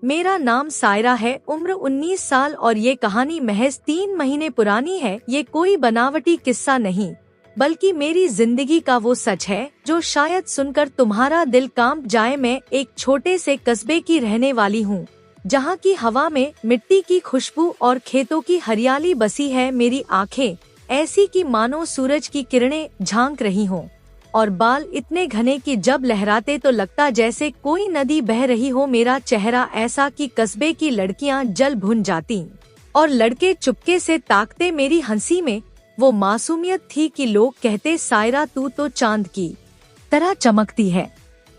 मेरा नाम सायरा है, उम्र 19 साल और ये कहानी महज 3 महीने पुरानी है। ये कोई बनावटी किस्सा नहीं, बल्कि मेरी जिंदगी का वो सच है जो शायद सुनकर तुम्हारा दिल कांप जाए। मैं एक छोटे से कस्बे की रहने वाली हूँ, जहाँ की हवा में मिट्टी की खुशबू और खेतों की हरियाली बसी है। मेरी आंखें ऐसी कि मानो सूरज की किरणें झांक रही हों, और बाल इतने घने कि जब लहराते तो लगता जैसे कोई नदी बह रही हो। मेरा चेहरा ऐसा कि कस्बे की लड़कियां जल भुन जाती और लड़के चुपके से ताकते। मेरी हंसी में वो मासूमियत थी कि लोग कहते, सायरा तू तो चांद की तरह चमकती है।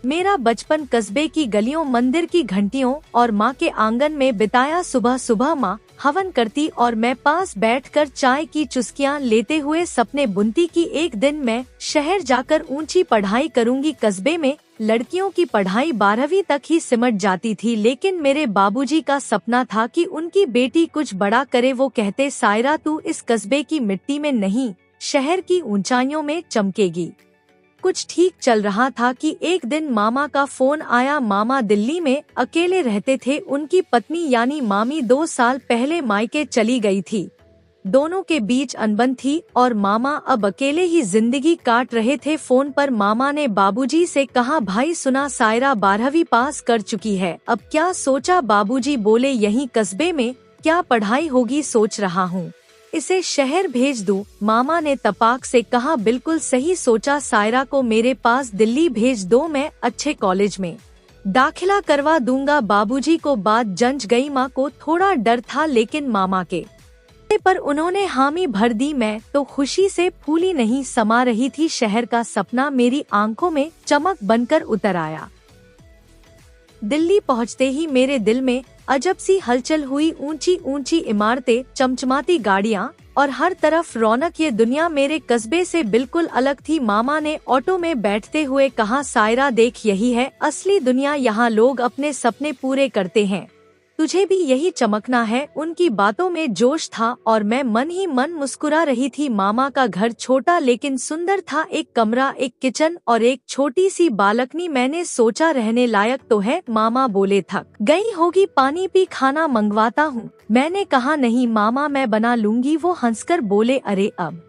मेरा बचपन कस्बे की गलियों, मंदिर की घंटियों और माँ के आंगन में बिताया। सुबह सुबह माँ हवन करती और मैं पास बैठकर चाय की चुस्कियाँ लेते हुए सपने बुनती कि एक दिन मैं शहर जाकर ऊंची पढ़ाई करूंगी। कस्बे में लड़कियों की पढ़ाई 12वीं तक ही सिमट जाती थी, लेकिन मेरे बाबूजी का सपना था कि उनकी बेटी कुछ बड़ा करे। वो कहते, सायरा तू इस कस्बे की मिट्टी में नहीं, शहर की ऊंचाइयों में चमकेगी। कुछ ठीक चल रहा था कि एक दिन मामा का फोन आया। मामा दिल्ली में अकेले रहते थे। उनकी पत्नी यानी मामी 2 साल पहले मायके चली गई थी। दोनों के बीच अनबन थी और मामा अब अकेले ही जिंदगी काट रहे थे। फोन पर मामा ने बाबूजी से कहा, भाई सुना सायरा 12वीं पास कर चुकी है, अब क्या सोचा? बाबूजी बोले, यहीं कस्बे में क्या पढ़ाई होगी, सोच रहा हूँ इसे शहर भेज दूं। मामा ने तपाक से कहा, बिल्कुल सही सोचा, सायरा को मेरे पास दिल्ली भेज दो, मैं अच्छे कॉलेज में दाखिला करवा दूंगा। बाबूजी को बात जंच गई। माँ को थोड़ा डर था, लेकिन मामा के पर उन्होंने हामी भर दी। मैं तो खुशी से फूली नहीं समा रही थी। शहर का सपना मेरी आंखों में चमक बनकर उतर आया। दिल्ली पहुँचते ही मेरे दिल में अजब सी हलचल हुई। ऊंची ऊंची इमारतें, चमचमाती गाड़ियां और हर तरफ रौनक। ये दुनिया मेरे कस्बे से बिल्कुल अलग थी। मामा ने ऑटो में बैठते हुए कहा, सायरा देख, यही है असली दुनिया, यहाँ लोग अपने सपने पूरे करते हैं, तुझे भी यही चमकना है। उनकी बातों में जोश था और मैं मन ही मन मुस्कुरा रही थी। मामा का घर छोटा लेकिन सुंदर था। एक कमरा, एक किचन और एक छोटी सी बालकनी। मैंने सोचा रहने लायक तो है। मामा बोले, थक गई होगी, पानी पी, खाना मंगवाता हूँ। मैंने कहा, नहीं मामा, मैं बना लूंगी। वो हंसकर बोले, अरे अब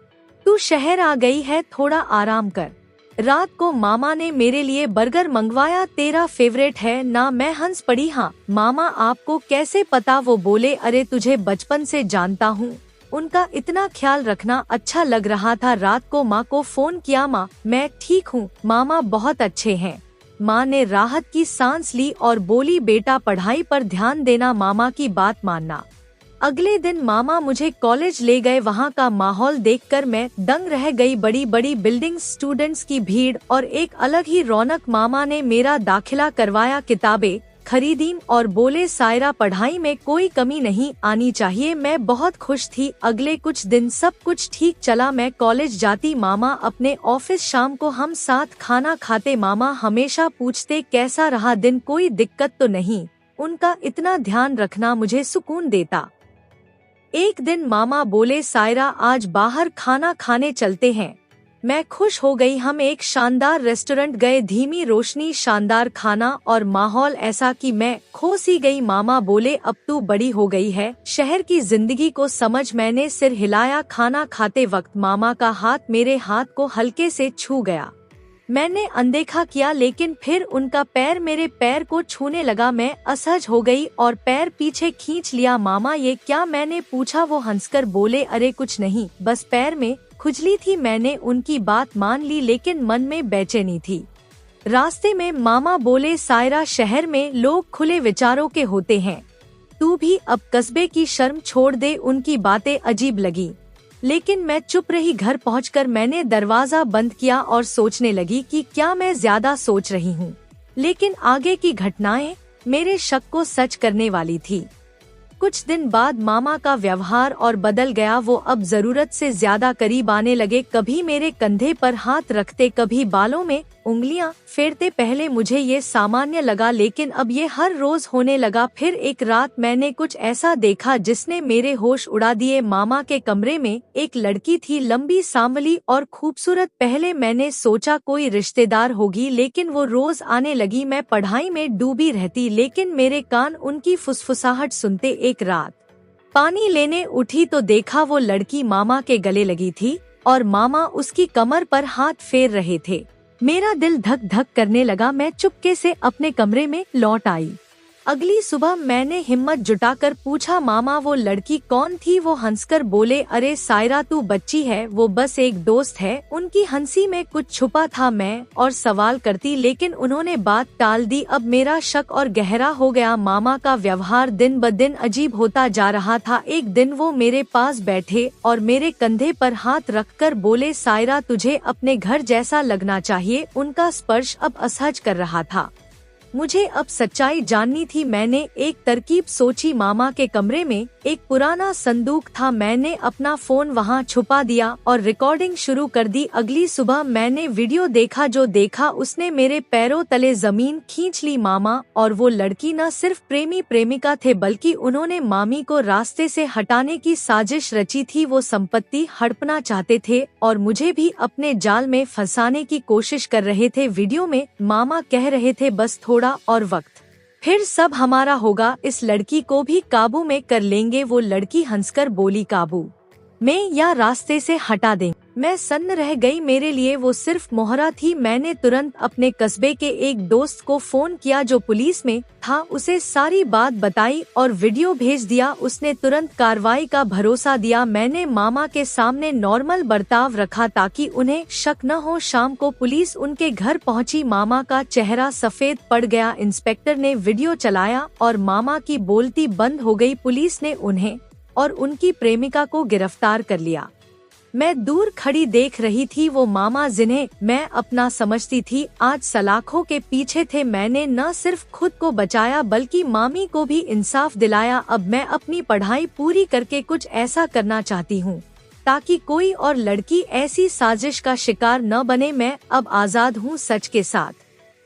तू शहर आ गई है, थोड़ा आराम कर। रात को मामा ने मेरे लिए बर्गर मंगवाया, तेरा फेवरेट है ना? मैं हंस पड़ी। हाँ मामा, आपको कैसे पता? वो बोले, अरे तुझे बचपन से जानता हूँ, उनका इतना ख्याल रखना अच्छा लग रहा था। रात को माँ को फोन किया, माँ मैं ठीक हूँ, मामा बहुत अच्छे हैं। माँ ने राहत की सांस ली और बोली, बेटा पढ़ाई पर ध्यान देना, मामा की बात मानना। अगले दिन मामा मुझे कॉलेज ले गए। वहाँ का माहौल देखकर मैं दंग रह गई। बड़ी बड़ी बिल्डिंग्स, स्टूडेंट्स की भीड़ और एक अलग ही रौनक। मामा ने मेरा दाखिला करवाया, किताबें खरीदी और बोले, सायरा पढ़ाई में कोई कमी नहीं आनी चाहिए। मैं बहुत खुश थी। अगले कुछ दिन सब कुछ ठीक चला। मैं कॉलेज जाती, मामा अपने ऑफिस, शाम को हम साथ खाना खाते। मामा हमेशा पूछते, कैसा रहा दिन, कोई दिक्कत तो नहीं? उनका इतना ध्यान रखना मुझे सुकून देता। एक दिन मामा बोले, सायरा आज बाहर खाना खाने चलते हैं। मैं खुश हो गई। हम एक शानदार रेस्टोरेंट गए। धीमी रोशनी, शानदार खाना और माहौल ऐसा कि मैं खो सी गई। मामा बोले, अब तू बड़ी हो गई है, शहर की जिंदगी को समझ। मैंने सिर हिलाया। खाना खाते वक्त मामा का हाथ मेरे हाथ को हल्के से छू गया। मैंने अनदेखा किया, लेकिन फिर उनका पैर मेरे पैर को छूने लगा। मैं असहज हो गई और पैर पीछे खींच लिया। मामा ये क्या? मैंने पूछा। वो हंसकर बोले, अरे कुछ नहीं, बस पैर में खुजली थी। मैंने उनकी बात मान ली, लेकिन मन में बेचैनी थी। रास्ते में मामा बोले, सायरा शहर में लोग खुले विचारों के होते हैं, तू भी अब कस्बे की शर्म छोड़ दे। उनकी बातें अजीब लगी, लेकिन मैं चुप रही। घर पहुंचकर मैंने दरवाजा बंद किया और सोचने लगी कि क्या मैं ज्यादा सोच रही हूँ। लेकिन आगे की घटनाएं मेरे शक को सच करने वाली थी। कुछ दिन बाद मामा का व्यवहार और बदल गया। वो अब जरूरत से ज्यादा करीब आने लगे। कभी मेरे कंधे पर हाथ रखते, कभी बालों में उंगलियां फेरते पहले मुझे ये सामान्य लगा, लेकिन अब ये हर रोज होने लगा। फिर एक रात मैंने कुछ ऐसा देखा जिसने मेरे होश उड़ा दिए। मामा के कमरे में एक लड़की थी, लंबी, सांवली और खूबसूरत। पहले मैंने सोचा कोई रिश्तेदार होगी, लेकिन वो रोज आने लगी। मैं पढ़ाई में डूबी रहती, लेकिन मेरे कान उनकी फुसफुसाहट सुनते। एक रात पानी लेने उठी तो देखा वो लड़की मामा के गले लगी थी और मामा उसकी कमर पर हाथ फेर रहे थे। मेरा दिल धक धक करने लगा। मैं चुपके से अपने कमरे में लौट आई। अगली सुबह मैंने हिम्मत जुटाकर पूछा, मामा वो लड़की कौन थी? वो हंसकर बोले, अरे सायरा, तू बच्ची है, वो बस एक दोस्त है। उनकी हंसी में कुछ छुपा था। मैं और सवाल करती, लेकिन उन्होंने बात टाल दी। अब मेरा शक और गहरा हो गया। मामा का व्यवहार दिन ब दिन अजीब होता जा रहा था। एक दिन वो मेरे पास बैठे और मेरे कंधे पर हाथ रखकर बोले, सायरा, तुझे अपने घर जैसा लगना चाहिए। उनका स्पर्श अब असहज कर रहा था। मुझे अब सच्चाई जाननी थी। मैंने एक तरकीब सोची। मामा के कमरे में एक पुराना संदूक था। मैंने अपना फोन वहां छुपा दिया और रिकॉर्डिंग शुरू कर दी। अगली सुबह मैंने वीडियो देखा। जो देखा उसने मेरे पैरों तले जमीन खींच ली। मामा और वो लड़की न सिर्फ प्रेमी प्रेमिका थे, बल्कि उन्होंने मामी को रास्ते से हटाने की साजिश रची थी। वो संपत्ति हड़पना चाहते थे और मुझे भी अपने जाल में फंसाने की कोशिश कर रहे थे। वीडियो में मामा कह रहे थे, बस थोड़ा और वक्त, फिर सब हमारा होगा, इस लड़की को भी काबू में कर लेंगे। वो लड़की हंसकर बोली, काबू में या रास्ते से हटा दें? मैं सन्न रह गई। मेरे लिए वो सिर्फ मोहरा थी। मैंने तुरंत अपने कस्बे के एक दोस्त को फोन किया जो पुलिस में था। उसे सारी बात बताई और वीडियो भेज दिया। उसने तुरंत कार्रवाई का भरोसा दिया। मैंने मामा के सामने नॉर्मल बर्ताव रखा ताकि उन्हें शक न हो। शाम को पुलिस उनके घर पहुंची। मामा का चेहरा सफेद पड़ गया। इंस्पेक्टर ने वीडियो चलाया और मामा की बोलती बंद हो गई। पुलिस ने उन्हें और उनकी प्रेमिका को गिरफ्तार कर लिया। मैं दूर खड़ी देख रही थी। वो मामा जिन्हें मैं अपना समझती थी, आज सलाखों के पीछे थे। मैंने न सिर्फ खुद को बचाया बल्कि मामी को भी इंसाफ दिलाया। अब मैं अपनी पढ़ाई पूरी करके कुछ ऐसा करना चाहती हूँ ताकि कोई और लड़की ऐसी साजिश का शिकार न बने। मैं अब आजाद हूँ, सच के साथ।